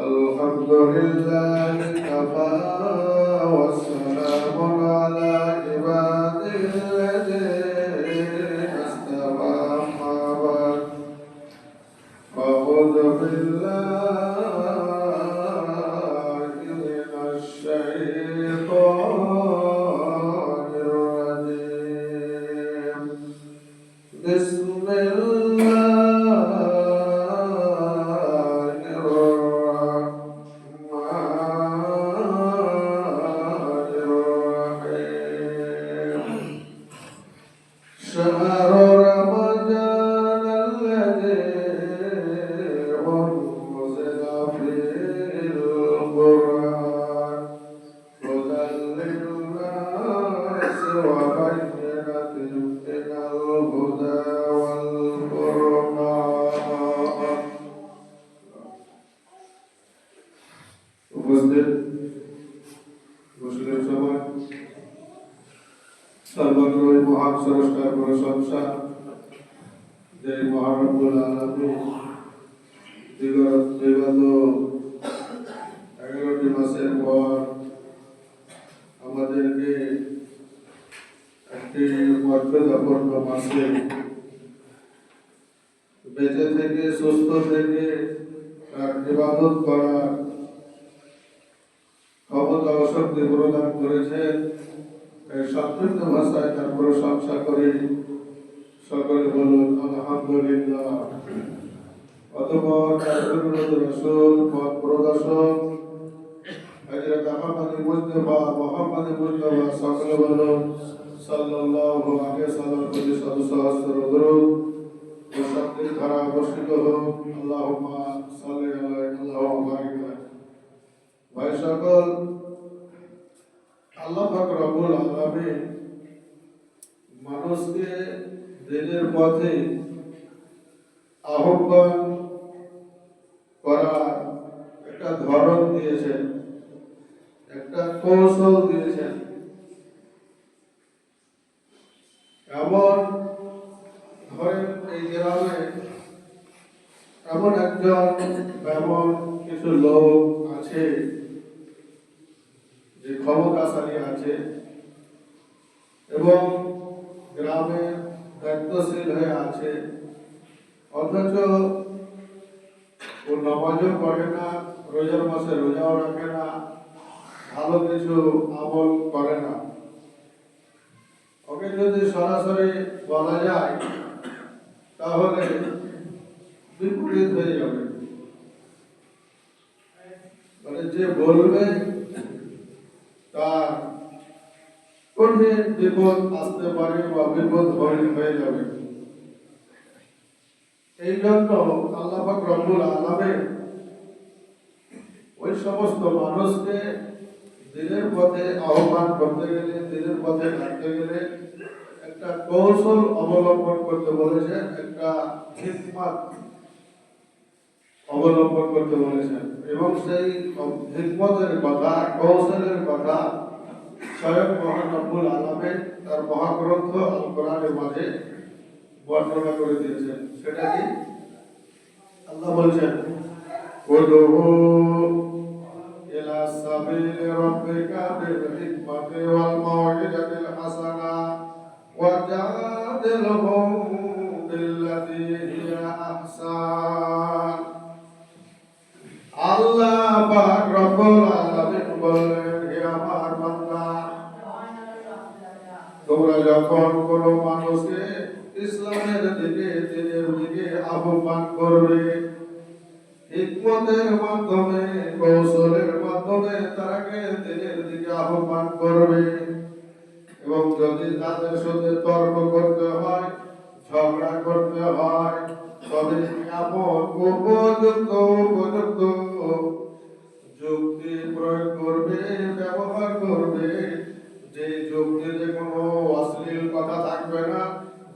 الحمد لله كفى والسلام على عباده الذين اصطفى أما بعد أعوذ بالله من الشيطان الرجيم بسم شهر رمضان الذي أنزل فيه القرآن هدى للناس وبينات من الهدى والفرقان. উপস্থিত মুসলিম সমাজ সর্বত্রই মহান স্রষ্টার প্রশংসা, যে মহান রব্বুল আলামিন বিগত 11টি মাসের পর আমাদেরকে একটি মর্যাদাপূর্ণ মাসে বেঁচে থেকে সুস্থ থেকে তার ইবাদত করার ক্ষমতা ও শক্তি প্রদান করেছেন। সংক্ষিপ্ত ভাষায় তার প্রশংসা করে সকলে বলুন আলহামদুলিল্লাহ। অতঃপর তার রাসূল পথ প্রদর্শক হযরত মুহাম্মদ মুস্তাফা সকলে বলুন সাল্লাল্লাহু আলাইহি ওয়াসাল্লাম প্রতি সহস্র দরুদ ও শান্তির ধারা বর্ষিত হোক। আল্লাহুম্মা সাল্লি আলাইহি আল্লাহুম্মা বারিক আলাইহি। ভাই সকল, আল্লাহ পাক রব্বুল আলামিন মানুষকে দিনের পথে আহ্বান করার একটা ধরন দিয়েছেন, একটা কৌশল দিয়েছেন। এমন ধরেন এই গ্রামে এমন এমন কিছু লোক আছে যে ক্ষমতাশালী আছে এবং গ্রামে দায়িত্বশীল হয়ে আছে, অথচ ও নামাজও পড়ে না, রোজার মাসে রোজাও রাখে না, ভালো কিছু আমল করে না। ওকে যদি সরাসরি বলা যায় তাহলে বিপরীত হয়ে যাবে। মানে যে বলবে তার কঠিন বিপদ আসতে পারে বা বিপদ হয়ে যাবে। এই জন্য আল্লাহ পাক রব্বুল আলামিন ওই সমস্ত মানুষকে দিনের পথে আহ্বান করতে গেলে, দিনের পথে ডাকতে গেলে একটা কৌশল অবলম্বন করতে বলেছেন, একটা হিকমত অবলম্বন করতে বলেছেন। এবং সেই হিকমতের কথা, কৌশলের কথা স্বয়ং মহান রব্বুল আলামিন তার মহাগ্রন্থ আল কোরআনের মাঝে বর্ণনা করে দিয়েছেন। সেটা কি? আল্লাহ বলছেন উদউ ইলা সাবিলি রাব্বিকা বিল হিকমাতি ওয়াল মাউইজাতিল হাসানা ওয়া জাদিলহুম বিল্লাতী হিয়া আহসান। আল্লাহ পাক রব্বুল আলামিন বলেন, হে আমার বান্দা, তোমরা যখন কোন মানুষকে ইসলামের দিকে, দিনের দিকে আহ্বান করবে, হিকমতের মাধ্যমে, কৌশলের মাধ্যমে তাকে দিনের দিকে আহ্বান করবে। এবং যদি তাদের সাথে তর্ক করতে হয়, ঝগড়া করতে হয়, তবে এমন উপযুক্ত যুক্তি প্রয়োগ করবে, ব্যবহার করবে, যে যুক্তিতে কোনো অশ্লীল কথা থাকবে না,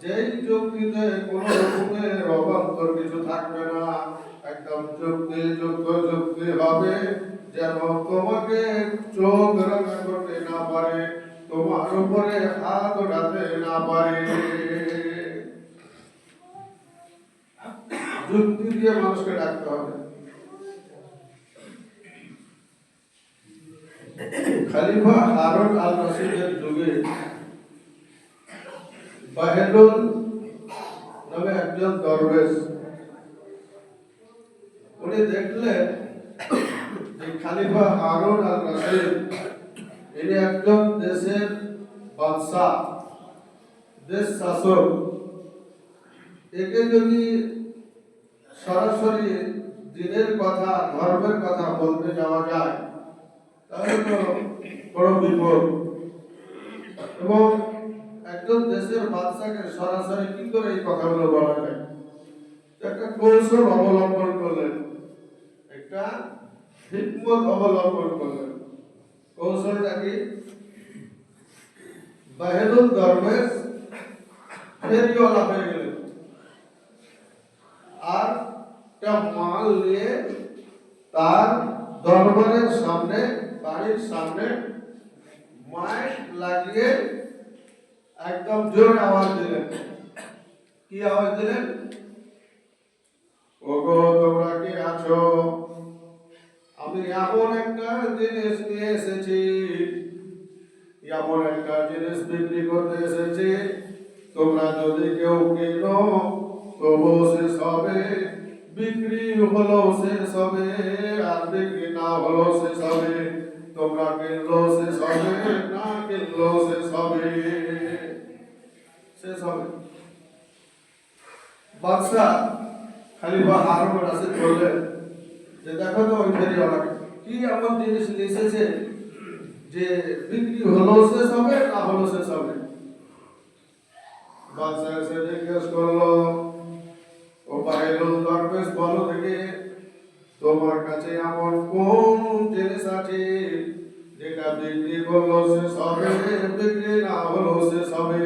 যেই যুক্তিতে কোনো রকমের অবান্তর কিছু থাকবে না, একদম যুক্তিযুক্ত যুক্তি হবে, যেন তোমাকে চোখ রাঙা করতে না পারে, তোমার উপরে হাত উঠাতে না পারে। যুক্তি দিয়ে মানুষকে ডাকতে হবে। খলিফা হারুন আল রশিদের যুগে বাহেদুল নামে একজন দরবেশ, উনি দেখলেন যে খলিফা হারুন আল রশিদ ইনি একজন দেশের বাদশাহ, দেশ শাসক, একে যদি সরাসরি দিনের কথা ধর্মের কথা বলতে যাওয়া যায় তাহলে তো বড় বিপদ। এবং একজন দেশের বাদশাকে সরাসরি কি করে এই কথাগুলো বলা যায়, একটা কৌশল অবলম্বন করলেন, একটা হিকমত অবলম্বন করলেন। কৌশলটা কি? বাহেদুল দরবেশ ফেরিওয়ালা হয়ে গেলেন আর একটা মাল নিয়ে তার দরবারের সামনে, বাড়ির সামনে মাইক লাগিয়ে একদম জোরে আওয়াজ দিলেন। কি আওয়াজ দিলেন? ওগো তোমরা কে আছো? আমি এমন একটা জিনিস নিয়ে এসেছি, এমন একটা জিনিস বিক্রি করতে এসেছি, তোমরা যদি কেউ কেনো তবু শেষ হবে, বিক্রি হলো শেষ হবে, আর বিক্রি না হলো শেষ হবে, তোমরা কিনলো শেষ হবে, না কিনলো শেষ হবে, শেষ হবে। বাদশাহ খলিফা হারুন রশিদ বললেন যে দেখো তো ওই ফেরিওয়ালাকে, কি এমন জিনিস নিয়ে এসেছে যে বিক্রি হলো শেষ হবে, না হলো শেষ হবে। বাদশাহ এসে জিজ্ঞেস করলো, ও বাহেদুল দরবেশ বলো দেখি তোমার কাছে এমন কোন জিনিস আছে যেটা বিক্রি করলো শেষ হবে, বিক্রি না হলো শেষ হবে।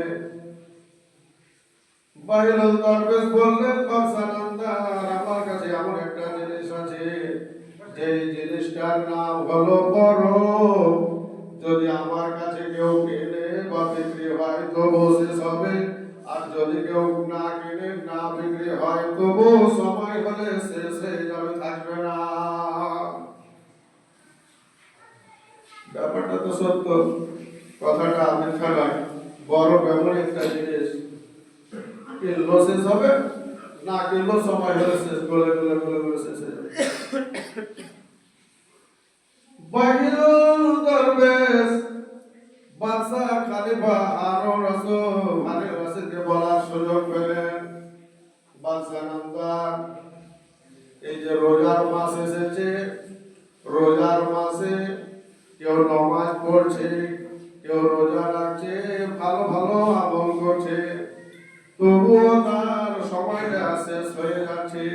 বাহেদুল দরবেশ বললেন, বাদশাহ নামদার, আমার কাছে এমন একটা জিনিস আছে যে জিনিসটার নাম হলো বড়, যদি আমার কাছে কেউ কেনে বা বিক্রি হয় তবু শেষ হবে, আর যদি কেউ না কিনে না বিক্রি হয় তবু সময় হলে শেষ হয়ে যাবে, থাকবে না। ব্যাপারটা তো সত্য, কথাটা মিথ্যা নয়। বড় এমন একটা জিনিস, কিনলো শেষ হবে, না কিনলো সময় হলে শেষ, গলে গলে গলে গলে শেষ হয়ে যাবে। বাহিরুল দরবেশ বাদশাহ খলিফা হারুন রশিদকে বলার সুযোগ পেলেন, বাদশাহ নামদার, এই যে রোজার মাস এসেছে, রোজার মাসে কেউ নামাজ পড়ছে, কেউ রোজা রাখছে, ভালো ভালো আমল করছে, তবুও তার সময়টা শেষ হয়ে যাচ্ছে।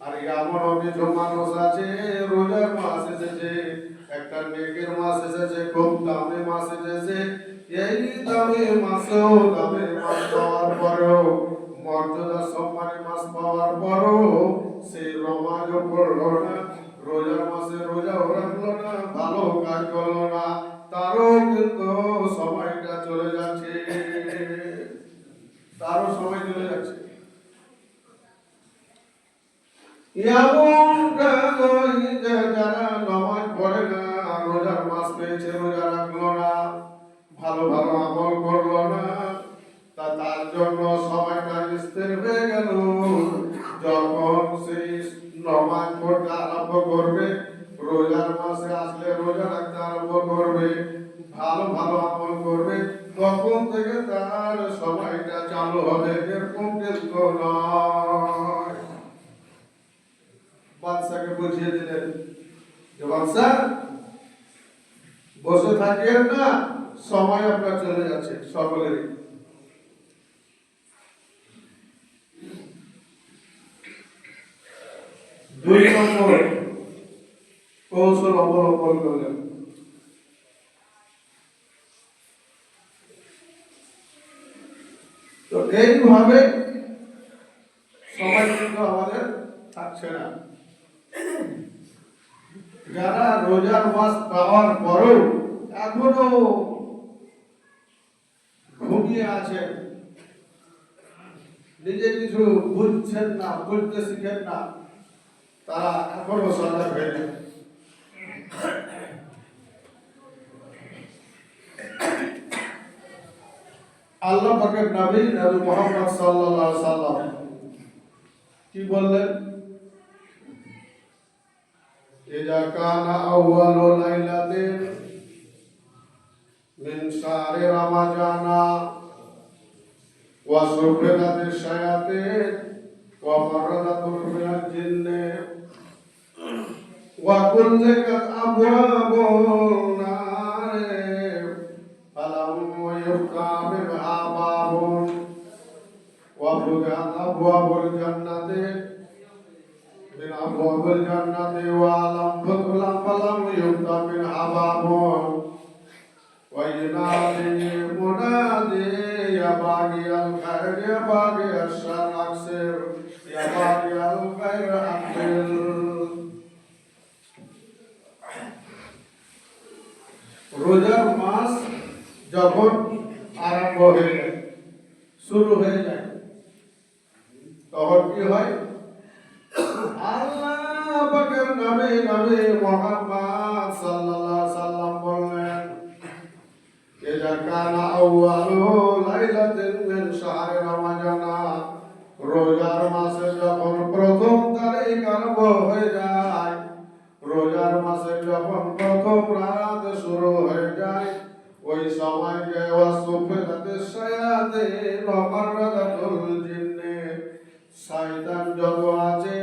আর এমন কিছু মানুষ আছে, রোজার মাস এসেছে, একটা নেকের মাস এসেছে, খুব দামি মাস এসেছে, এই দামি মাসেও, দামি মাস পাওয়ার পরেও, মর্যাদা সম্মানী মাস পাওয়ার পরেও সেই নামাজও পড়লো না, রোজার মাসে রোজাও রাখলো না, ভালো কাজ করলো না, তারও কিন্তু সময়টা চলে যাচ্ছে, তারও সময় চলে যাচ্ছে। এমন যারা নামাজ পড়ে না, রোজার মাস পেয়েছে, রোজা রাখলো না, ভালো ভালো আমল করলো না, তার জন্য সময়টা স্থির হয়ে গেল। যখন সেই নামাজ পড়তে আরম্ভ করবে, রোজার মাসে আসলে রোজা রাখতে আরম্ভ করবে, ভালো ভালো আমল করবে, তখন থেকে তার সময়টা চালু হবে, এরকম কিন্তু নয়। বাদশাকে বুঝিয়ে দিলেন যে বাদশা বসে থাকেন না, সময় আপনার চলে যাচ্ছে সকলেরই। দুই নম্বর কৌশল অবলম্বন করলেন, তো এইভাবে সময় কিন্তু আমাদের থাকছে না। যারা রোজার মাস পাওয়ার পরেও এখনো ঘুমিয়ে আছেন, নিজে কিছু বুঝছেন না, বুঝতে শিখেন না, তারা এখনো সজাগ হয়ে যায়। আল্লাহ পাকের নবী নবী মুহাম্মদ সাল্লাল্লাহু আলাইহি সাল্লাম কি বললেন? ইযা কানা আউয়ালু লাইলাতিন মিন শাহরি রমাজানা ওয়া সুফিরাতিশ শায়াতিন ওয়া মারাদাতুল মিনাল জিন্নি ওয়া কুল্লিকাত আবওয়াবুন নার ফালাম ইফতা মিনহা বাবুন ওয়া ফুতিহাত আবওয়াবুল জান্নাতি min abwabil jannati wa lam tudlam falam yufta minha babun wa yunadi munadi ya baghi al khair ya baghi ash-shar aksir ya baghi al khair aqbil রোজার মাস যখন আরম্ভ হয়ে যায়, শুরু হয়ে যায়, তখন কি হয়? আল্লাহ পাকের নবী নবী মুহাম্মদ সাল্লাল্লাহু আলাইহি সাল্লাম বললেন, ইযা কানা আউয়ালু লাইলাতিন মিন শাহরি রমাজানা, রোজার মাসে যখন প্রথম তারিখ আরম্ভ হয়ে যায়, রোজার মাসে যখন প্রথম রাত শুরু হয়ে যায়, ওই সময়কে ওয়াসুফিরাতিশ শায়াতিন ওয়া মারাদাতুল জিন্নি, শয়তান যত আছে,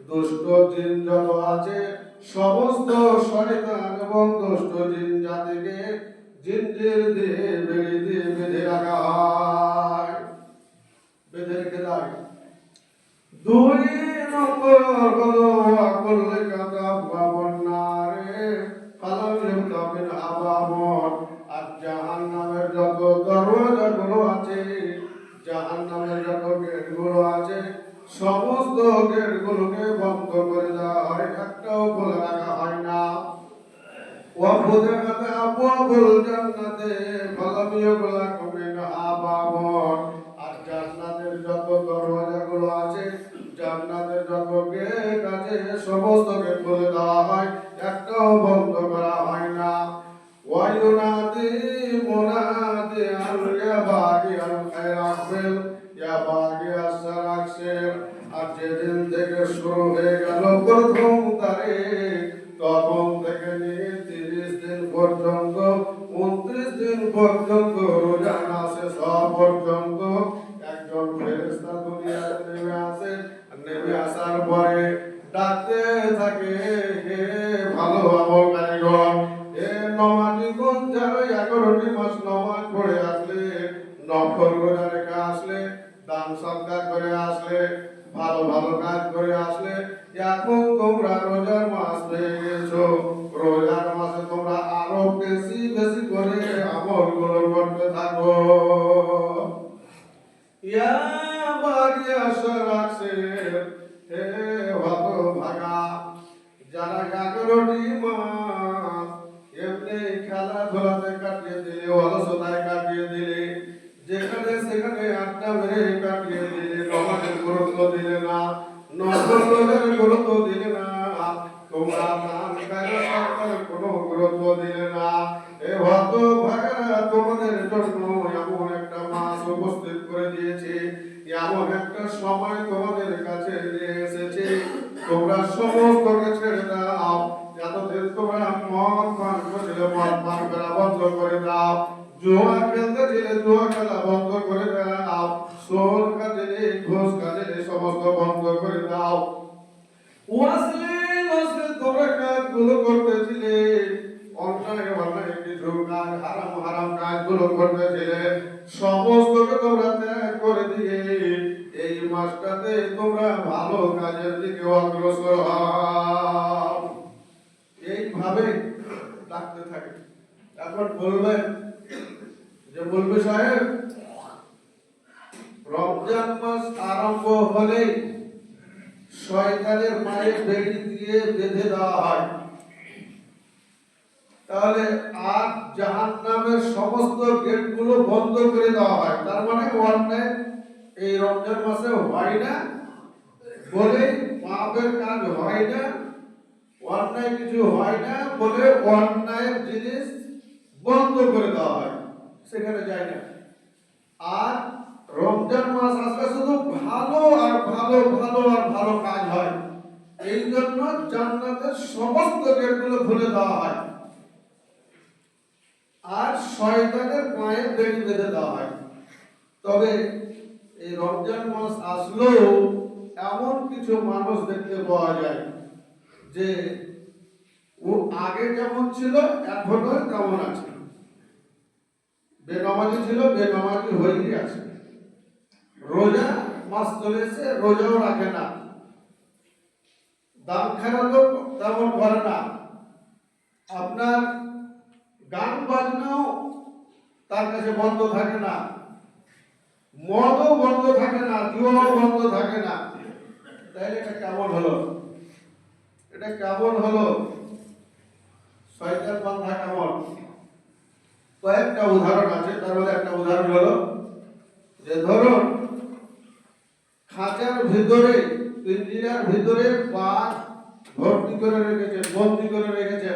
দুষ্ট জিন যত আছে, সমস্ত শয়তান এবং দুষ্ট জিন জাতিকে জিনজির দিয়ে বেড়ি দিয়ে বেঁধে রাখা হয়, বেঁধে রেখে দেয়। দুই নম্বর হলো কুল্লিকাত আবওয়াবুন নারে ফালাম ইফতা মিনহা বাবুন, আর জাহান্নামের যত দরওয়াজাগুলো আছে, জাহান্নামের যত গেটগুলো আছে, সমস্ত গেটগুলোকে বন্ধ করে দেওয়া হয়, একটাও খোলা রাখা হয় না। ওয়া ফুতিহাত আবওয়াবুল জান্নাতি ফালাম ইউগলাক মিনহা বাবুন, আর জান্নাতের যত দরওয়াজাগুলো আছে, জান্নাতের যত গেট আছে, সমস্ত গেট খুলে দেওয়া হয়, একটাও বন্ধ করা হয় না। ওয়া ইউনাদি মুনাদি আল ইয়া বাগি আল খায়র আকবিল ইয়া বাগি আশ-শার আকসির, আর যেদিন থেকে শুরু হয়ে গেল প্রথম তারিখ, তখন থেকে নিয়ে 30 দিন পর্যন্ত, 29 দিন পর্যন্ত, রোজা না শেষ হওয়া পর্যন্ত একজন ফেরেশতা দুনিয়াতে নেমে আসে, নেমে আসার পরে ডাকতে থাকে, হে ভালো আমলকারীগণ, হে নমাজীগণ, যারা 11টি মাস নামাজ পড়ে আসলে, নফল রোজা রেখে আসলে, দান সদকা করে আসলে, ভালো ভালো কাজ করে আসলে, এখন তোমরা রোজার মাস পেয়ে গেছো, রোজার মাসে তোমরা আরো বেশি বেশি করে আমলগুলো করতে থাকো। ইয়া বাগি আশ-শার আকসির, হে হতভাগা, যারা 11টি মাস এমনি খেলাধুলাতে কাটিয়ে দিলে, অলসতায় কাটিয়ে দিলে, যেখানে সেখানে আড্ডা মেরে কাটিয়ে দিলে, নমাজের গুরুত্ব দিলে না, নফল রোজার গুরুত্ব দিলে না, তোমরা দান খায়রাতের কোনো গুরুত্ব দিলে না, এ হতভাগারা, তোমাদের জন্য এমন একটা মাস উপস্থিত করে দিয়েছে, এমন একটা সময় তোমাদের কাছে নিয়ে এসেছে, তোমরা সমস্তকে ছেড়ে দাও। এতদিন তোমরা মদ পান করছিলে, মদ পান করা বন্ধ করে দাও, জুয়া খেলতে ছিলে, জুয়া খেলা বন্ধ করে দাও, সোর কাজে ঘুষ কাজে সমস্ত বন্ধ করে দাও, অশ্লীল তোমরা কাজগুলো করতেছিলে, অন্যায় অন্যায় কিছু কাজ, হারাম হারাম কাজগুলো করতেছিলে, সমস্তকে তোমরা ত্যাগ করে দিয়ে এই মাসটাতে তোমরা ভালো কাজের দিকে অগ্রসর হও। এইভাবে ডাকতে থাকে। এখন বলবেন যে বলবে সাহেব, রমজান মাস আরম্ভ হলে শয়তানের মায়ে বেড়ি দিয়ে বেঁধে দেওয়া হয়, তাহলে আর জাহান্নামের সমস্ত গেটগুলো বন্ধ করে দেওয়া হয়, তার মানে অন্যায় এই রমজান মাসে হয় না বলে, পাপের কাজ হয় না, অন্যায় কিছু হয় না বলে অন্যায়ের জিনিস বন্ধ করে দেওয়া হয়, সেখানে যায় না। আর রমজান মাস আসলে শুধু ভালো আর ভালো ভালো আর ভালো কাজ হয়। এই জন্য জান্নাতের সমস্ত গেটগুলো খুলে দেওয়া হয় আর শয়তানের পায়ে বেড়ি বেঁধে দেওয়া হয়। তবে এই রমজান মাস আসলেও এমন কিছু মানুষ দেখতে পাওয়া যায় যে ও আগে যেমন ছিল এখনো তেমন আছে, বেনামাজি ছিল বেনামাজি হয়েই আছে, রোজা মাস চলে এসে রোজাও রাখে না, দান খেরাও তেমন করে না, আপনার গান বাজনাও তার কাছে বন্ধ থাকে না, মদও বন্ধ থাকে না, জুয়াও বন্ধ থাকে না। তাহলে এটা কেমন হলো? এটা কেমন হলো? শয়তান বান্ধা কেমন? কয়েকটা উদাহরণ আছে, তার মধ্যে একটা উদাহরণ হলো যে ধরুন খাঁচার ভিতরে পিঞ্জিরার ভিতরে বাঘ ভর্তি করে রেখেছে, বন্দি করে রেখেছে,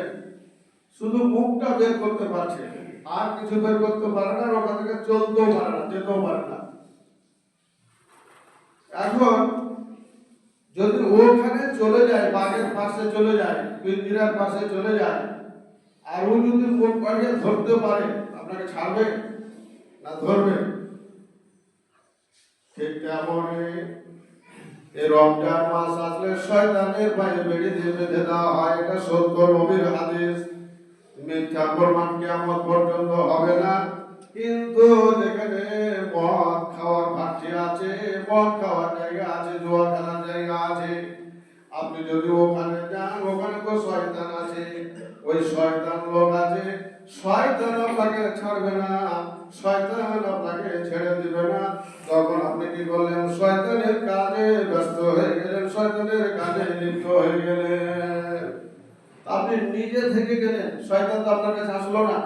শুধু মুখটা বের করতে পারছে, আর কিছু বের করতে পারে না, ওখান থেকে চলতেও পারে না, যেতেও পারে না। এখন যদি ওখানে চলে যায়, বাঘের পাশে চলে যায়, পিঞ্জিরার পাশে চলে যায়, আর ও যদি মুখ বাড়িয়ে ধরতে পারে, আপনাকে ছাড়বে না ধরবে? ঠিক তেমনই এই রমজান মাস আসলে শয়তানের পায়ে বেড়ি দিয়ে বেঁধে দেওয়া হয়। এটা সত্য নবীর হাদিস, মিথ্যা প্রমাণ কিয়ামত পর্যন্ত হবে না। কিন্তু যেখানে মদ খাওয়ার ভাটি আছে, মদ খাওয়ার জায়গা আছে, জুয়া খেলার জায়গা আছে, আপনি যদি ওখানে যান, ওখানে তো শয়তান আছে, ওই শয়তান লোক আছে, শয়তান আপনাকে ছাড়বে না, শয়তান আপনাকে ছেড়ে দিবে না। তখন আপনি কি করলেন? শয়তানের কাজে ব্যস্ত হয়ে গেলেন, শয়তানের কাজে লিপ্ত হয়ে গেলেন। আপনি নিজে থেকে গেলেন, শয়তান তো আপনার কাছে আসলো না,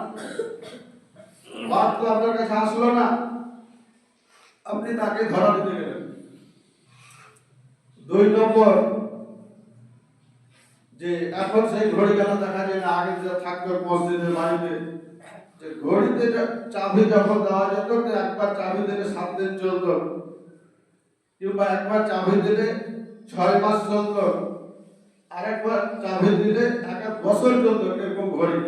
বাদ তো আপনার কাছে আসলো না, আপনি তাকে ধরা দিতে গেলেন। 2 নম্বর, যে এখন সেই ঘড়ি কেন দেখা যায় না? আগে যে থাকতো মসজিদের বাড়িতে, যে ঘড়িতে চাবি যখন দেওয়া যেত, একবার চাবি দিলে 7 দিন চলত, কিংবা একবার চাবি দিলে 6 মাস চলত, আর একবার চাবি দিলে 1 বছর চলত, এরকম ঘড়ি।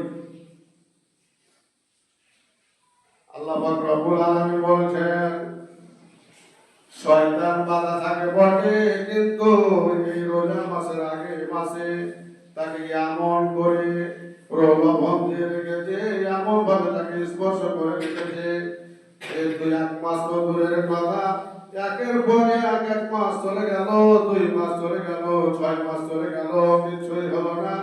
আল্লাহ পাক রব্বুল আলামিন বলেছেন, শয়তান বাধা থাকে বটে, কিন্তু এই রোজা মাসের আগে মাসে তাকে এমন করে প্রলোভন দিয়ে রেখেছে, এমন ভাবে তাকে স্পর্শ করে রেখেছে, এই 2-1 মাস তো দূরের কথা, একের পরে এক মাস চলে গেল, 2 মাস চলে গেল, 6 মাস চলে গেল, কিছুই হলো না।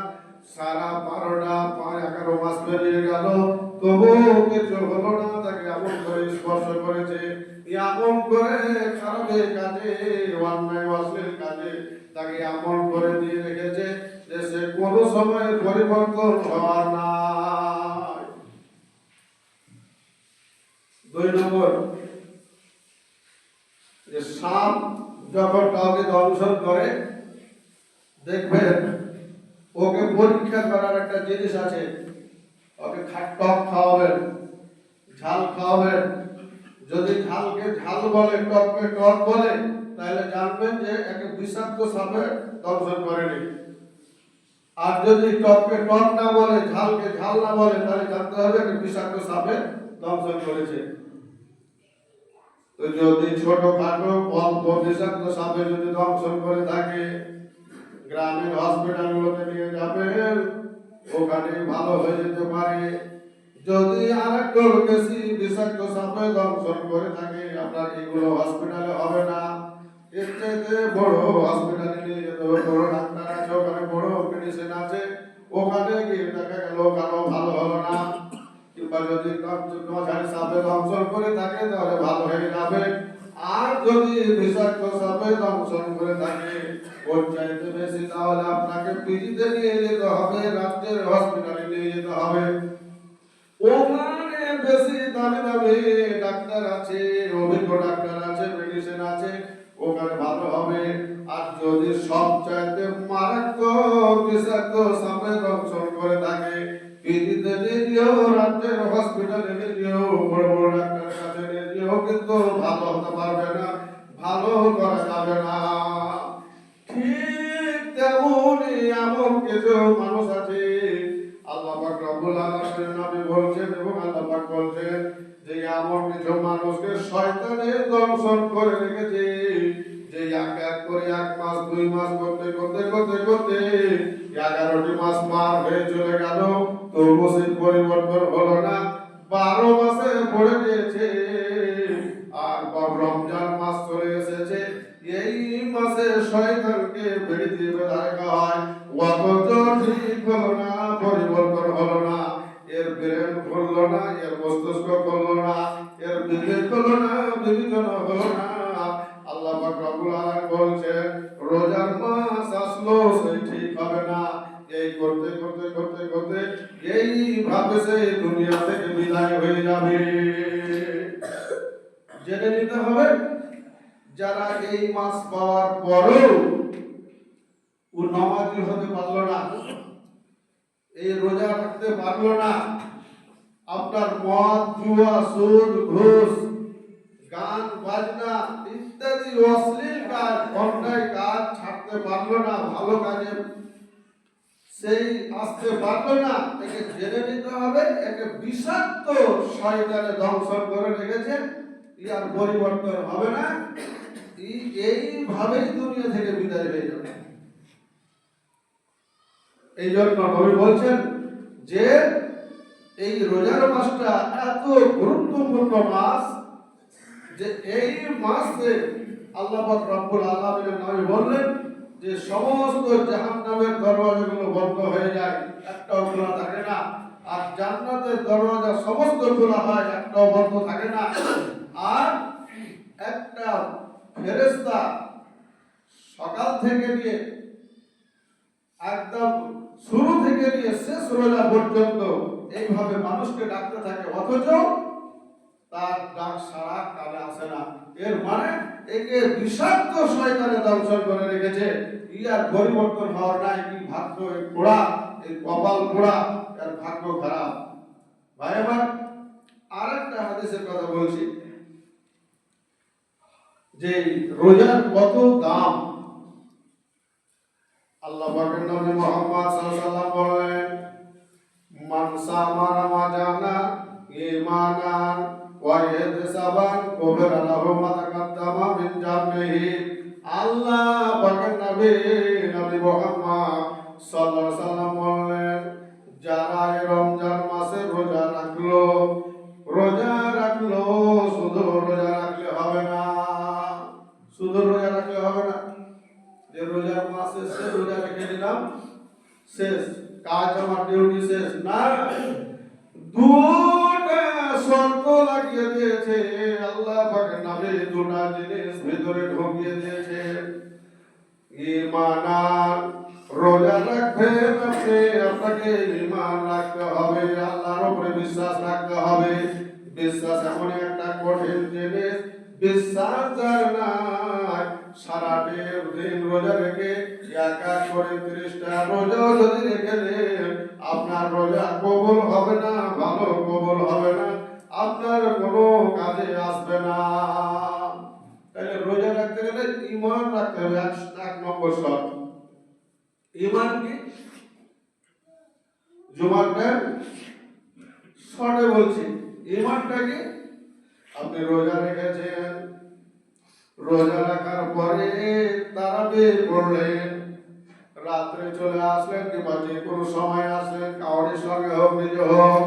সারা 11 মাস পেরিয়ে গেল, তবুও কিছু হলো না। তাকে এমন করে স্পর্শ করেছে, এমন করে খারাপের কাজে, অন্যায় অশ্লীল কাজে তাকে এমন করে দিয়ে রেখেছে যে সে কোনো সময় পরিবর্তন হওয়ার নাই। 2 নম্বর, যে সাপ যখন কাউকে দংশন করে, দেখবেন ওকে পরীক্ষা করার একটা জিনিস আছে, ওকে টক খাওয়াবেন, ঝাল খাওয়াবেন। যদি ঝালকে ঝাল বলে, টককে টক বলে, তাহলে জানবেন যে একে বিষাক্ত সাপে দংশন করেনি। আর যদি টককে টক না বলে, ঝালকে ঝাল না বলে, তাহলে জানতে হবে যে বিষাক্ত সাপে দংশন করেছে। তো যদি ছোটখাটো অল্প বিষাক্ত সাপে যদি দংশন করে থাকে, গ্রামের হসপিটালগুলোতে নিয়ে যাবেন, ওখানে ভালো হয়ে যেতে পারে। যদি আরেকটু বেশি বিষাক্ত সাপে দংশন করে থাকে, আপনার এগুলো হসপিটালে হবে না, এর চাইতে বড় হসপিটালে নিয়ে যেতে হবে। বড় ডাক্তার আছে, ওখানে বড় মেডিসিন আছে, ওখানে গিয়ে দেখা গেল কারো ভালো হলো না। কিংবা যদি মাঝারি সাপে দংশন করে থাকে, তাহলে ভালো হয়ে যাবে। আর যদি বিষাক্ত সাপে দংশন করে থাকে, ওর চাইতে বেশি, তাহলে আপনাকে পিজিতে নিয়ে যেতে হবে, রাজ্যের হসপিটালে নিয়ে যেতে হবে। ওখানে বেশি দামি দামি ডাক্তার আছে, অভিজ্ঞ ডাক্তার আছে, মেডিসিন আছে, ওখানে ভালো হবে। আর যদি সব চাইতে মারাত্মক বিষাক্ত সাপে দংশন করে থাকে, পিজিতে নিয়ে যেও, রাজ্যের হসপিটালে নিয়ে যেও, বড় বড় ডাক্তারের কাছে নিয়ে যেও, কিন্তু করা যাবে না। ঠিক তেমনই এমন কিছু মানুষ আছে আল্লাহ পাক রব্বুল আলামিন নবী বলছেন এবং আল্লাহ পাক বলছেন যে এমন কিছু মানুষকে শয়তানে দংশন করে রেখেছে যে এক এক করে 1 মাস 2 মাস করতে করতে করতে করতে 11টি মাস পার হয়ে চলে গেল, তবু সেই পরিবর্তন হলো না। 12 মাসে পড়ে গিয়েছে আর রমজান মাস চলে এসেছে, এই মাসে শয়তানকে বেড়ে দিয়ে রাখা হয়, অথচ ঠিক হলো না, পরিবর্তন হলো না, এর ব্রেন খুললো না, এর মস্তিষ্ক খুললো না, এর বিবেক হলো না, বিবেচনা হলো না। আল্লাহ পাক রব্বুল আলামিন বলছেন রোজার মাস আসলো সেই ঠিক হবে না। এই করতে করতে করতে করতে এইভাবে সে দুনিয়া থেকে বিদায় হয়ে যাবে। জেনে নিতে হবে যারা এই মাস পাওয়ার পরেও ও নামাজি হতে পারলো না, এই রোজা রাখতে পারলো না, আপনার মদ জুয়া সুদ ঘুষ গান বাজনা ইত্যাদি অশ্লীল কাজ অন্যায় কাজ ছাড়তে পারলো না, ভালো কাজে সেই আসতে পারলো না, একে জেনে নিতে হবে একে বিষাক্ত শয়তানে ধ্বংসন করে রেখেছে, ইয়ার পরিবর্তন হবে না, এইভাবেই দুনিয়া থেকে বিদায় হয়ে যাবে। এই জন্য নবী বলছেন যে এই রোজার মাসটা এত গুরুত্বপূর্ণ মাস যে এই মাসে আল্লাহ পাক রব্বুল আলামিন নবী বললেন যে সমস্ত জাহান্নামের দরওয়াজাগুলো বন্ধ হয়ে যায়, একটাও খোলা থাকে না, আর জান্নাতের দরওয়াজা সমস্ত খোলা হয়, একটাও বন্ধ থাকে না। আর একটা ফেরেশতা সকাল থেকে নিয়ে একদম শুরু থেকে নিয়ে শেষ রোজা পর্যন্ত এইভাবে মানুষকে ডাকতে থাকে, অথচ তার ডাক সারা কানে আসে না। এর মানে একে বিষাক্ত শয়তানে দংশন করে রেখেছে, ইয়ার পরিবর্তন হওয়ার নাই। কি ভাগ্য এই পোড়া, এই কপাল পোড়া, এর ভাগ্য খারাপ। ভাই আমার আরেকটা হাদিসের কথা বলছি যে রোজার কত দাম। আল্লাহ পাকের নবী মুহাম্মদ সাল্লাল্লাহু আলাইহি ওয়াসাল্লাম বলেন মান সামা রমাদানা ঈমানান ওয়া ইহতিসাবান কুফিরা লাহু মা তাকাদ্দামা মিন জামবিহি। আল্লাহ পাকের নবী মুহাম্মদ সাল্লাল্লাহু আলাইহি ওয়াসাল্লাম বলেন যারা এই রমজান মাসে রোজা রাখলো, শুধু রোজা রাখলে হবে না, শুধু রোজা রাখলে হবে না যে রোজার মাসে সে রোজা রেখে দিলাম শেষ, কাজ আমার ডিউটি শেষ না। দুটা শর্ত লাগিয়ে দিয়েছে আল্লাহ পাকের নবী, দুটা জিনিস ভিতরে ঢুকিয়ে দিয়েছে। ঈমান, রোজা রাখবেন আপনি, আপনাকে ঈমান রাখতে হবে, আল্লাহর উপরে বিশ্বাস রাখতে হবে। বিশ্বাস এমন একটা কঠিন জিনিস, বিশ্বাস যার নাই সারাটি দিন রোজা রেখে এক এক করে 30টা রোজা যদি রেখে দেন আপনার রোজা কবুল হবে না, ভালো কবুল হবে না, আপনার কোনো কাজে আসবে না। তাহলে রোজা রাখতে গেলে ঈমান রাখতে হবে, 1 নম্বর শর্ত। ঈমান কি? জুমারটা শর্টে বলছি, ঈমানটা কি? আপনি রোজা রেখেছেন, রোজা রাখার পরে তারাবির পড়লেন, রাত্রে চলে আসলেন কিংবা যে কোনো সময় আসলেন, কাউরের সঙ্গে হোক নিজে হোক,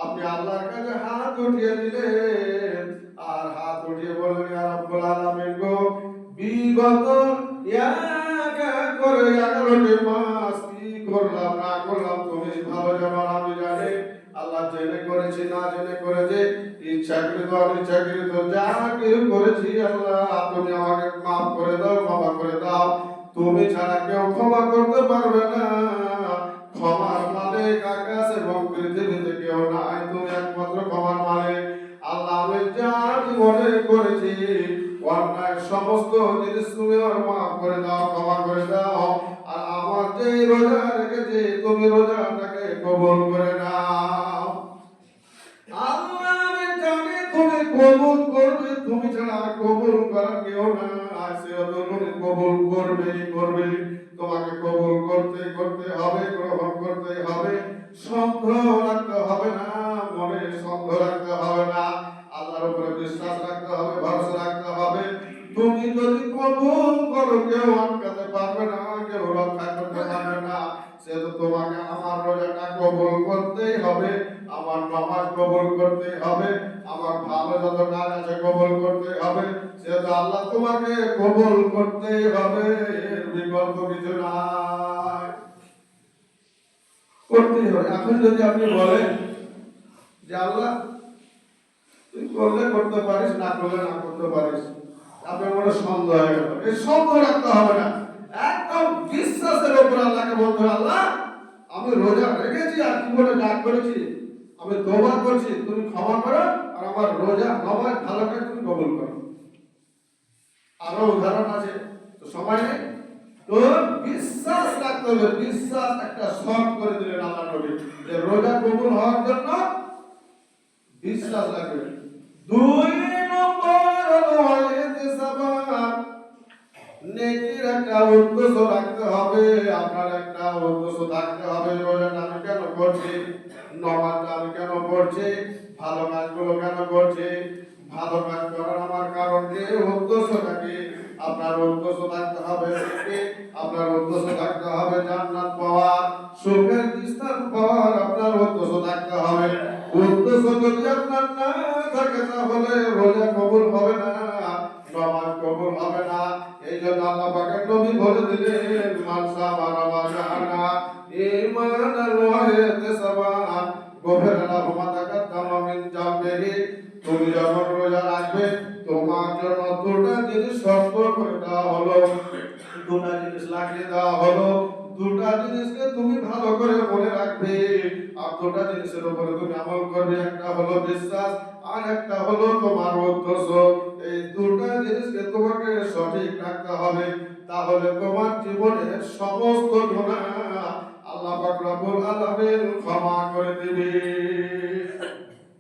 আপনি আল্লাহর কাছে হাত উঠিয়ে দিলেন আর হাত উঠিয়ে বললেন ইয়া রাব্বুল আলামিন গো, বিগত এক এক করে 11টি মাস কি করলাম না করলাম তুমি ভালো জানো, আমি জানি। আল্লাহ জেনে করেছি না জেনে করেছি, ইচ্ছাকৃত অনিচ্ছাকৃত যা কিছু করেছি আল্লাহ তুমি আমাকে মাফ করে দাও, ক্ষমা করে দাও। তুমি ছাড়া কেউ ক্ষমা করতে পারবে না, ক্ষমার মালিক আকাশ এবং পৃথিবীতে কেউ নাই, তুমি একমাত্র ক্ষমার মালিক। আল্লাহ আমি যা জীবনে করেছি অন্যায় সমস্ত জিনিস তুমি আমার মাফ করে দাও, ক্ষমা করে দাও। আর আমার যে রোজা রেখেছি তুমি রোজাটাকে কবুল করে নাও। আল্লাহ আমি জানি তুমি কবুল করবে, তুমি ছাড়া কবুল করার কেউ নাই। তো তুমি কবুল করবে। তোমাকে কবুল করতে হবে, গ্রহণ করতে হবে। সন্দেহ রাখতে হবে না, মনে সন্দেহ রাখতে হবে না, আল্লাহর উপরে বিশ্বাস রাখতে হবে, ভরসা রাখতে হবে। তুমি যদি কবুল করো, কেউ আটকাতে পারবে না, কেউ রক্ষা করতে পারবে না। সেহেতু তোমাকে আমার রোজাটা কবুল করতেই হবে, আমার নামাজ কবুল করতে হবে, আমার ভালো যত কাজ আছে কবুল করতে হবে। সেহেতু আল্লাহ তোমাকে কবুল করতেই হবে, এর বিকল্প কিছু নাই, করতেই হবে। এখন যদি আপনি বলেন যে আল্লাহ তুই করলে করতে পারিস, না করলে না করতে পারিস, আপনার মনে সন্দেহ হয়ে গেল, এই সন্দেহ রাখতে হবে না। একদম বিশ্বাসের উপর আল্লাহকে বলতে হবে, আল্লাহ আমি রোজা রেখেছি আর জীবনে কাজ করেছি, আমি তওবা করছি, তুমি ক্ষমা করো, আর আমার রোজা নামাজ ভালো করে তুমি কবুল করো। আরো উদাহরণ আছে, তো সময় নেই। তো বিশ্বাস রাখতে হবে, বিশ্বাস একটা শর্ত করে দিলেন আল্লাহ নবী, যে রোজা কবুল হওয়ার জন্য বিশ্বাস রাখবে। 2 নম্বর হলো ইহতিসাব, নেকির একটা উদ্দেশ্য রাখতে হবে, আপনার একটা উদ্দেশ্য থাকতে হবে। রোজাটা আমি কেন করছি, নামাজটা আমি কেন পড়ছি, ভালো কাজগুলো কেন করছি, ভালো কাজ করার আমার কারণ কি, উদ্দেশ্যটা কি? আপনার উদ্দেশ্য থাকতে হবে কি? আপনার উদ্দেশ্য থাকতে হবে জান্নাত পাওয়ার, সুখের স্থান পাওয়ার, আপনার উদ্দেশ্য থাকতে হবে। উদ্দেশ্য যদি আপনার না থাকে, তাহলে রোজা কবুল হবে না, নামাজ কবুল হবে না। এই জন্য আল্লাহ পাকের নবী বলে দিলেন, মান সামা রমাজানা ঈমানান ওয়া ইহতিসাবান গফিরা লাহু মা তাকাদ্দামা মিন যামবিহি। তুমি যখন রোজা রাখবে, তোমার জন্য দুটো জিনিস শর্ত করে দেওয়া হলো, দুটো জিনিস লাগিয়ে দেওয়া হলো। দুটো জিনিসকে তুমি ভালো করে মনে রাখবে, আর দুটো জিনিসের উপরে তুমি আমল করবে। একটা হলো বিশ্বাস, আর একটা হলো তোমার উদ্দেশ্য। এই দুটো জিনিসকে তোমাকে সঠিক রাখতে হবে, তাহলে তোমার জীবনের সমস্ত গুনাহ আল্লাহ পাক রব্বুল আলামিন ক্ষমা করে দিবে,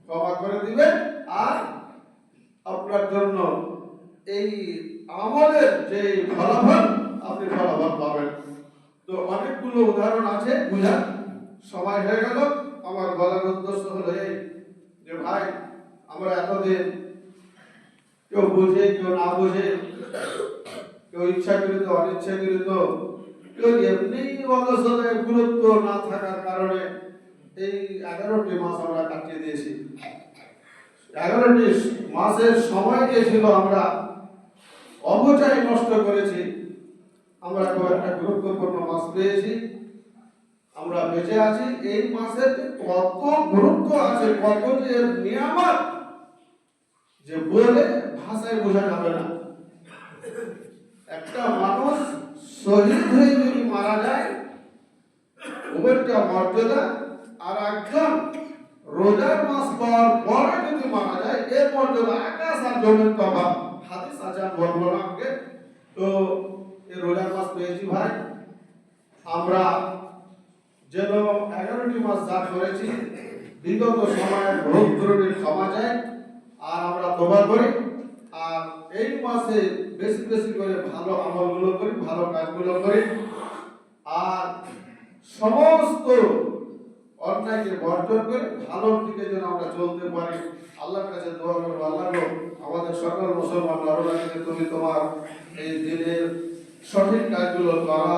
ক্ষমা করে দিবে। আর আপনার জন্য এই আমলের যে ফলাফল, আপনি ফলাফল পাবেন। তো অনেকগুলো উদাহরণ আছে, বুঝার সময় হয়ে গেল। আমার বলার উদ্দেশ্য হলো এই, যে ভাই আমরা এতদিন কেউ বুঝে কেউ না বুঝে, কেউ ইচ্ছাকৃত অনিচ্ছাকৃত, কেউ এমনি অলসতায় গুরুত্ব না থাকার কারণে এই 11টি মাস আমরা কাটিয়ে দিয়েছি। 11টি মাসের সময় দিয়েছিল আমরা অবচয় নষ্ট করেছি। আমরা খুব একটা গুরুত্বপূর্ণ মাস পেয়েছি, আমরা বেঁচে আছি। এই মাসের কত গুরুত্ব আছে, কত যে নিয়ামত, যে বলে ভাষায় বোঝা যাবে না। একটা মানুষ শহীদ হয়ে যদি মারা যায়, ওটা মর্যাদা। আর একজন রোজার মাস পাওয়ার পরে যদি মারা যায়, এর মর্যাদা আকাশ আর জমিন তফাৎ। হাদিস আছে, বলবো না আমাকে। তো এই রোজার মাস পেয়েছি ভাই, আমরা যেন 11টি মাস যা করেছি, বিগত সময়ের ভুল ত্রুটি ক্ষমা যায়, আর আমরা তওবা করি, আর এই মাসে বেশি বেশি করে ভালো আমলগুলো করি, ভালো কাজগুলো করি, আর সমস্ত অন্যায়কে বর্জন করে ভালোর দিকে যেন আমরা চলতে পারি। আল্লাহর কাছে দোয়া করব, আল্লাহ আমাদের সকল মুসলমান নরনারীকে তুমি তোমার এই দিনের সঠিক কাজগুলো করা